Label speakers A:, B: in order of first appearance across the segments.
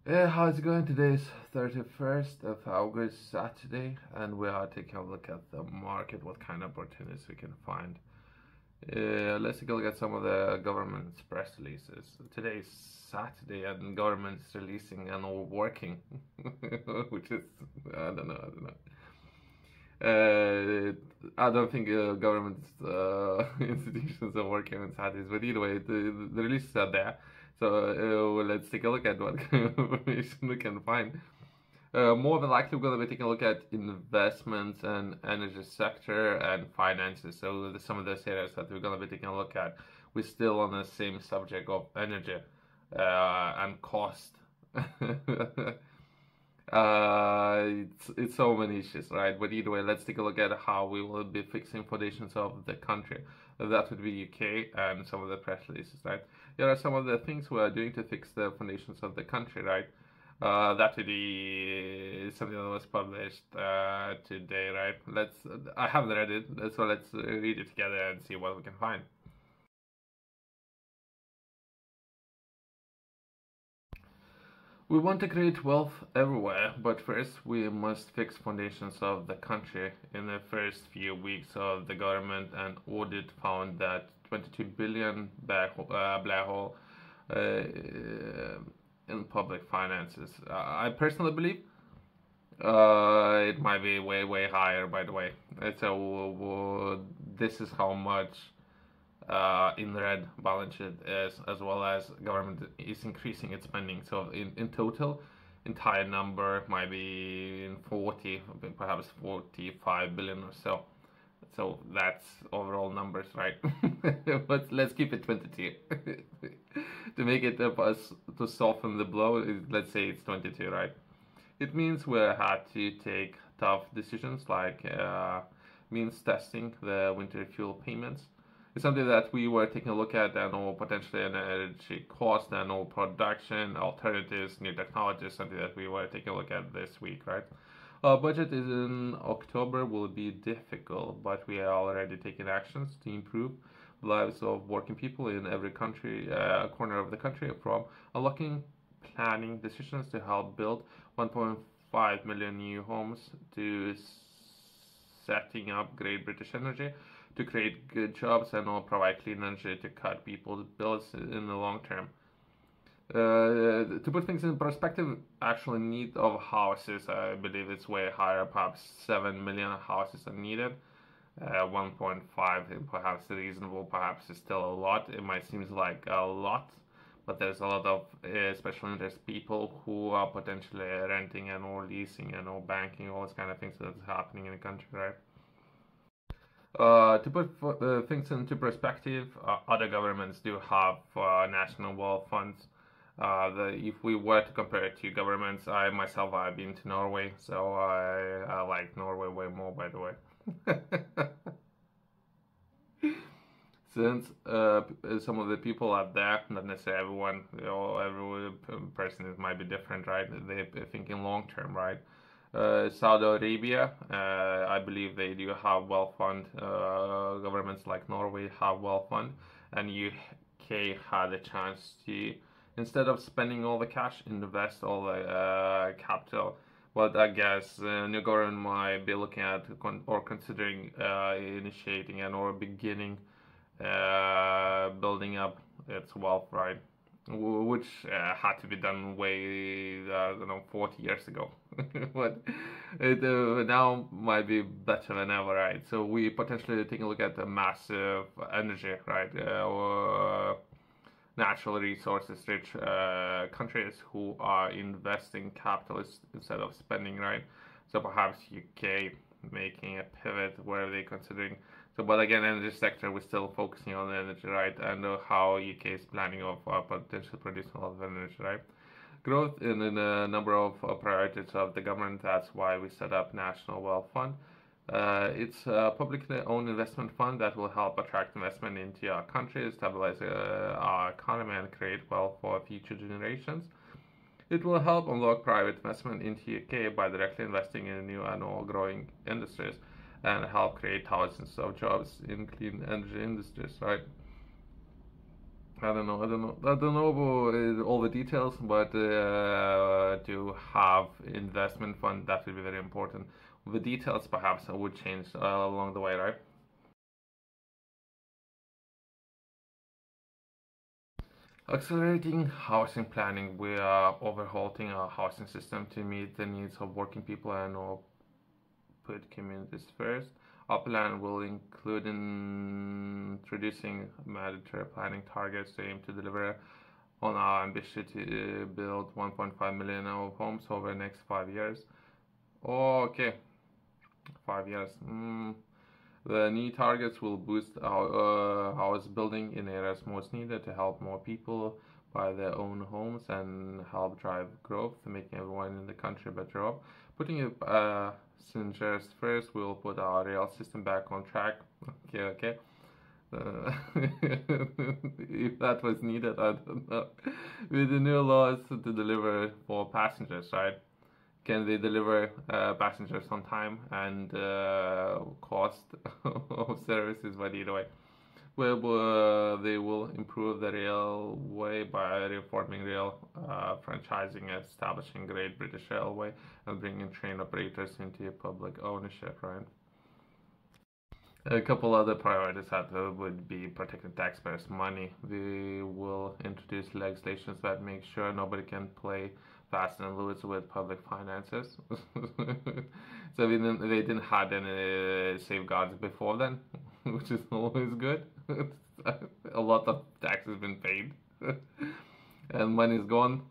A: Yeah, how's it going? Today is 31st of August, Saturday, and we are taking a look at the market, what kind of opportunities we can find. Let's take a look at some of the government's press releases. Today is Saturday, and government's releasing and all working, which is, I don't know. I don't think government institutions are working on Saturdays, but either way, the releases are there. So let's take a look at what kind of information we can find. More than likely, we're going to be taking a look at investments and energy sector and finances. So some of those areas that we're going to be taking a look at. We're still on the same subject of energy and cost. It's so many issues, right? But either way, let's take a look at how we will be fixing foundations of the country. That would be UK and some of the press releases, right? Here are some of the things we are doing to fix the foundations of the country, right? That would be something that was published today, right? I haven't read it, so let's read it together and see what we can find. We want to create wealth everywhere, but first we must fix foundations of the country. In the first few weeks of the government, an audit found that 22 billion black hole in public finances. I personally believe it might be way higher. By the way, so this is how much in red balance sheet is, as well as government is increasing its spending. So in total, entire number might be in 40, perhaps 45 billion or so. So that's overall numbers, right? But let's keep it 22 to make it to soften the blow. Let's say it's 22, right? It means we had to take tough decisions like means testing the winter fuel payments. It's something that we were taking a look at and all potentially energy cost and all production alternatives, new technologies, something that we were taking a look at this week, right? Our budget is in October will be difficult, but we are already taking actions to improve the lives of working people in every country, corner of the country, from unlocking planning decisions to help build 1.5 million new homes to setting up Great British Energy to create good jobs and all provide clean energy to cut people's bills in the long term. To put things in perspective, actual need of houses, I believe it's way higher. Perhaps 7 million houses are needed. 1.5 perhaps reasonable, perhaps is still a lot. It might seem like a lot, but there's a lot of special interest people who are potentially renting and or leasing and or banking, all those kind of things that's happening in the country, right? To put things into perspective, other governments do have national wealth funds. If we were to compare it to governments, I myself I've been to Norway, so I like Norway way more, by the way. Since some of the people out there, not necessarily everyone, every person might be different, right? They're thinking long term, right? Saudi Arabia, I believe they do have well fund. Governments like Norway have well fund, and UK had a chance to, instead of spending all the cash, invest all the capital. But I guess new government might be looking at or considering initiating and or beginning building up its wealth, right? Which had to be done way, I don't know, 40 years ago. But it now might be better than ever, right? So we potentially taking a look at the massive energy, right? Or natural resources rich countries who are investing capital instead of spending, right? So perhaps UK making a pivot where they're considering. So, but again, energy sector, we're still focusing on energy, right? And how UK is planning of potential producing a lot of energy, right? Growth in a number of priorities of the government. That's why we set up National Wealth Fund. It's a publicly owned investment fund that will help attract investment into our country, stabilize our economy, and create wealth for future generations. It will help unlock private investment into UK by directly investing in new and all growing industries and help create thousands of jobs in clean energy industries, right? I don't know about all the details, but to have investment fund that would be very important. The details perhaps would change along the way, right? Accelerating housing planning. We are overhauling our housing system to meet the needs of working people and all put communities first. Our plan will include introducing mandatory planning targets to aim to deliver on our ambition to build 1.5 million homes over the next 5 years. Okay, 5 years. The new targets will boost our house building in areas most needed to help more people buy their own homes and help drive growth, making everyone in the country better off. Putting it passengers first, we'll put our rail system back on track. Okay, okay. If that was needed, I don't know. With the new laws to deliver for passengers, right? Can they deliver passengers on time and cost of services? But either way, well, they will improve the railway by reforming rail franchising, establishing Great British Railway, and bringing train operators into public ownership, right? A couple other priorities that would be protecting taxpayers' money. We will introduce legislations that make sure nobody can play fast and loose with public finances. So they didn't have any safeguards before then, which is always good. A lot of taxes been paid, and money's gone.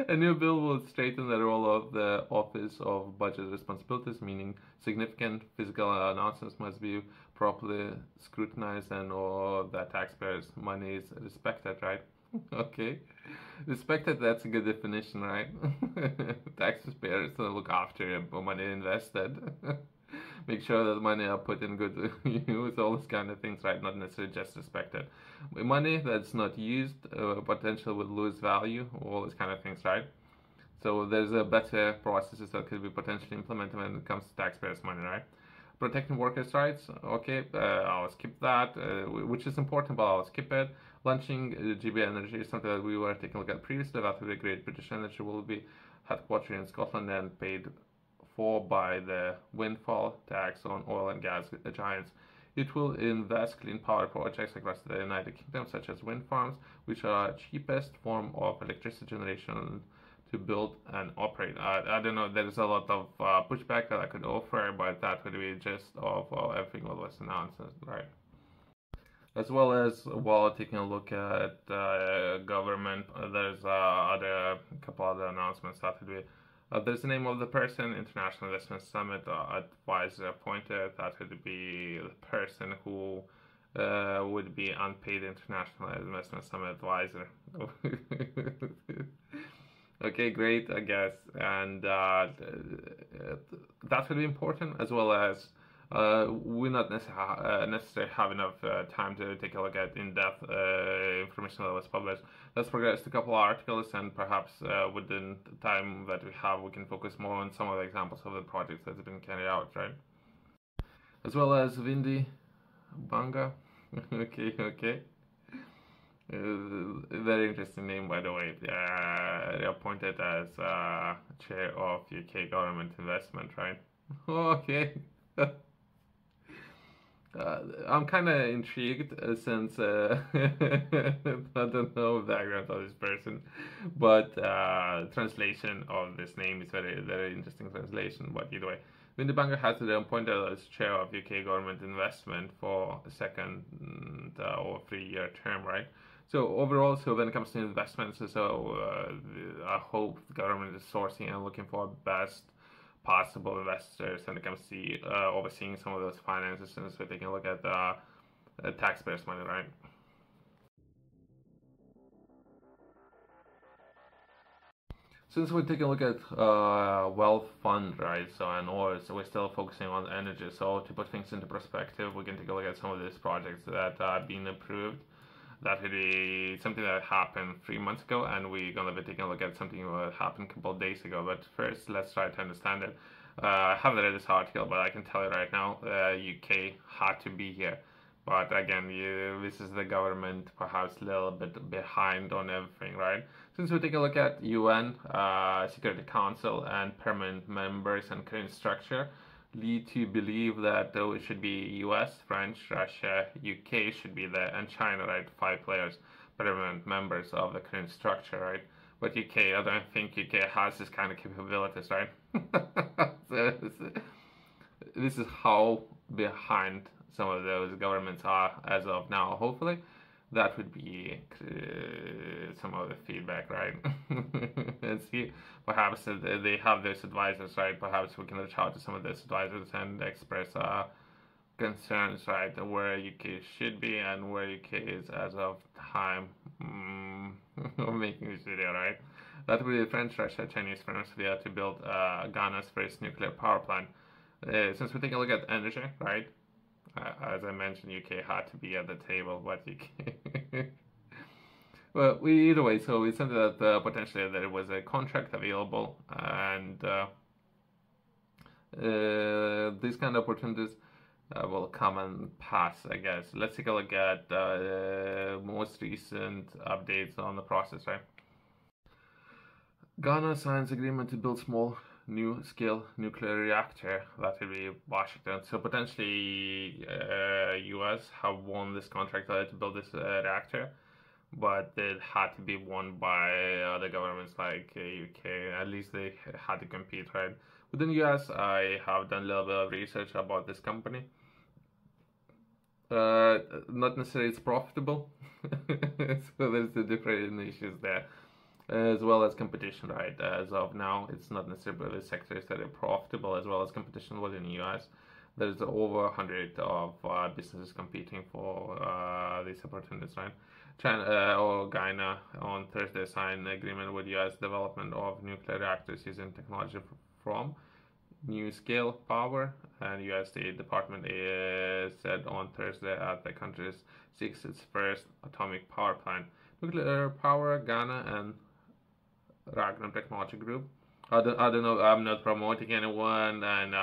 A: A new bill will straighten the role of the Office of Budget Responsibilities, meaning significant fiscal announcements must be properly scrutinized and all that taxpayers' money is respected, right? Okay. Respected, that's a good definition, right? Taxpayers look after money invested. Make sure that money are put in good use, all those kind of things, right? Not necessarily just respected. Money that's not used, potentially would lose value, all those kind of things, right? So there's a better processes that could be potentially implemented when it comes to taxpayers' money, right? Protecting workers' rights, okay, I'll skip that, which is important, but I'll skip it. Launching GB Energy is something that we were taking a look at previously. That will be Great British Energy will be headquartered in Scotland and paid for by the windfall tax on oil and gas giants. It will invest clean power projects across the United Kingdom, such as wind farms, which are cheapest form of electricity generation to build and operate. I don't know, there's a lot of pushback that I could offer, but that would be just of everything that was announced, right? As well as while taking a look at government, there's other couple other announcements that would be. There's the name of the person, International Investment Summit advisor appointed. That would be the person who would be unpaid International Investment Summit advisor. Okay, great, I guess. And that would be important, as well as we not necessarily have enough time to take a look at in-depth information that was published. Let's progress to a couple of articles, and perhaps within the time that we have, we can focus more on some of the examples of the projects that have been carried out, right? As well as Windy Banga. Okay, okay. Very interesting name, by the way. Appointed as chair of UK government investment, right? Okay. I'm kind of intrigued since I don't know the background of this person, but translation of this name is very very interesting translation. But either way, Windibanger has been appointed as chair of UK government investment for a second or 3 year term, right? So overall, so when it comes to investments, so I hope the government is sourcing and looking for best possible investors when it comes to overseeing some of those finances, since we're taking a look at taxpayers' money, right? Since we're taking a look at wealth fund, right? So and oil, so we're still focusing on energy. So to put things into perspective, we can take a look at some of these projects that are being approved. That would be something that happened 3 months ago, and we're gonna be taking a look at something that happened a couple of days ago. But first, let's try to understand it. I haven't read this article, but I can tell you right now, UK had to be here But again, this is the government perhaps a little bit behind on everything, right? Since we take a look at UN, Security Council, and permanent members and current structure, lead to believe that it should be US, French, Russia, UK should be there, and China, right? 5 players, permanent members of the current structure, right? But UK, I don't think UK has this kind of capabilities, right? So this is how behind some of those governments are as of now. Hopefully, that would be some of the feedback, right? And see, perhaps they have those advisors, right? Perhaps we can reach out to some of those advisors and express our concerns, right? Where UK should be and where UK is as of time of making this video, right? That would be French, Russia, Chinese, France, India to build Ghana's first nuclear power plant. Since we take a look at energy, right? As I mentioned, UK had to be at the table, but UK. Well, either way, so we said that potentially there was a contract available, and these kind of opportunities will come and pass, I guess. Let's take a look at most recent updates on the process, right? Ghana signs agreement to build small new scale nuclear reactor. That will be Washington. So potentially US have won this contract to build this reactor, but it had to be won by other governments like UK. At least they had to compete, right? Within US, I have done a little bit of research about this company. Not necessarily it's profitable, so there's the different issues there, as well as competition, right? As of now, it's not necessarily the sectors that are profitable, as well as competition within the US. There's over 100 of businesses competing for these opportunities, right? China or Ghana on Thursday signed an agreement with US development of nuclear reactors using technology from New Scale Power, and US State Department said on Thursday that the country seeks its first atomic power plant. Nuclear Power, Ghana, and Ragnar Technology Group. I don't know. I'm not promoting anyone, and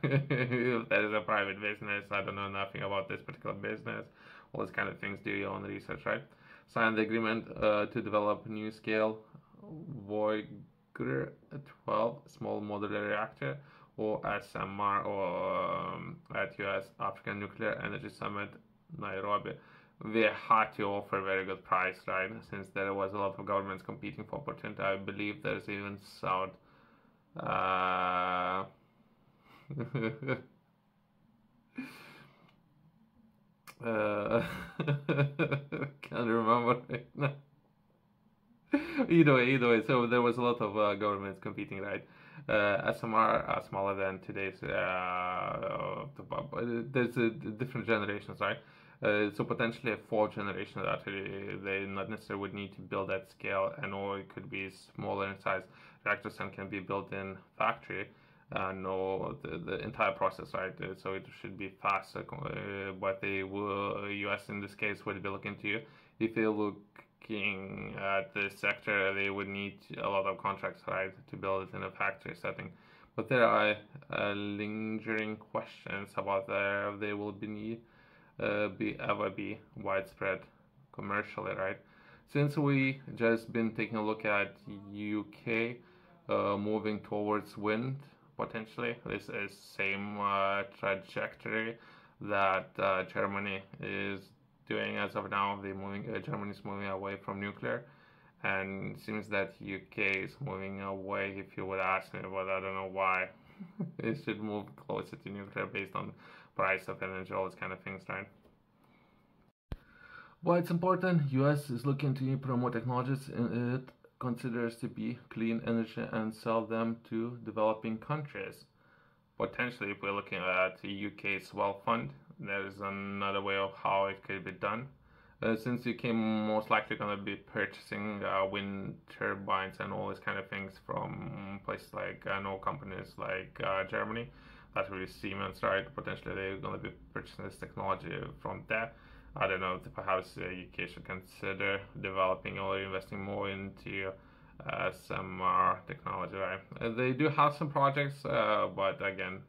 A: if there is a private business, I don't know nothing about this particular business. All these kind of things. Do your own research, right? Signed the agreement to develop new scale Voyager 12 small modular reactor, or SMR, or at US African Nuclear Energy Summit, Nairobi. They had to offer a very good price, right? Since there was a lot of governments competing for opportunity. I believe there's even South. Can't remember right now. Either way, so there was a lot of governments competing, right? SMR are smaller than today's. There's different generations, right? So potentially a fourth generation that they not necessarily would need to build at scale, and or it could be smaller in size reactors and can be built in factory. No, the entire process, right? So it should be faster. What the US in this case would be looking to, if they looking at this sector, they would need a lot of contracts, right, to build it in a factory setting. But there are lingering questions about whether they will ever be widespread commercially, right? Since we just been taking a look at UK moving towards wind, potentially this is same trajectory that Germany is doing as of now. Germany is moving away from nuclear, and it seems that UK is moving away. If you would ask me, but I don't know why. It should move closer to nuclear based on price of energy, all these kind of things, right? Why it's important? US is looking to promote technologies it considers to be clean energy and sell them to developing countries. Potentially, if we're looking at the UK's wealth fund, there's another way of how it could be done. Since UK most likely going to be purchasing wind turbines and all these kind of things from places like companies like Germany, that will be Siemens, right? Potentially they're going to be purchasing this technology from there. I don't know, perhaps UK should consider developing or investing more into some technology, right? They do have some projects, but again,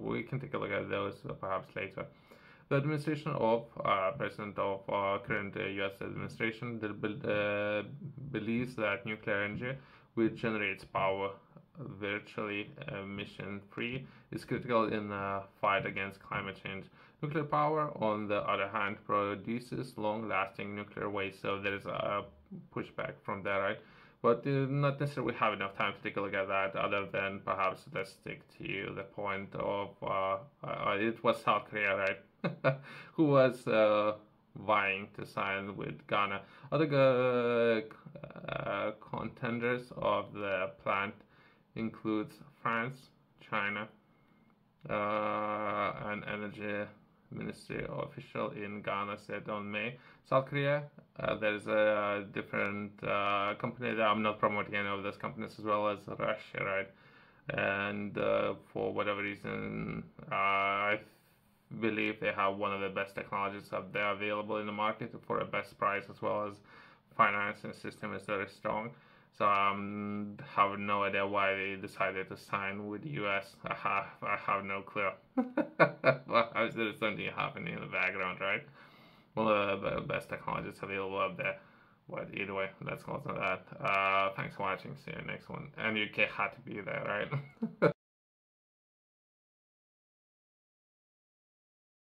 A: we can take a look at those perhaps later. The administration of President of current U.S. administration believes that nuclear energy, which generates power virtually emission-free, is critical in the fight against climate change. Nuclear power, on the other hand, produces long-lasting nuclear waste, so there is a pushback from there, right? But not necessarily have enough time to take a look at that, other than perhaps let's stick to the point of it was South Korea, right? Who was vying to sign with Ghana. Other contenders of the plant includes France, China, an energy ministry official in Ghana said on May. South Korea, there's a different company that I'm not promoting any of those companies, as well as Russia, right? And for whatever reason, I believe they have one of the best technologies out there available in the market for a best price, as well as financing system is very strong. So I have no idea why they decided to sign with the US. I have no clue. Well, there's something happening in the background, right? One of the best technologies available out there. But either way, let's close on that. Thanks for watching. See you next one. And UK had to be there, right?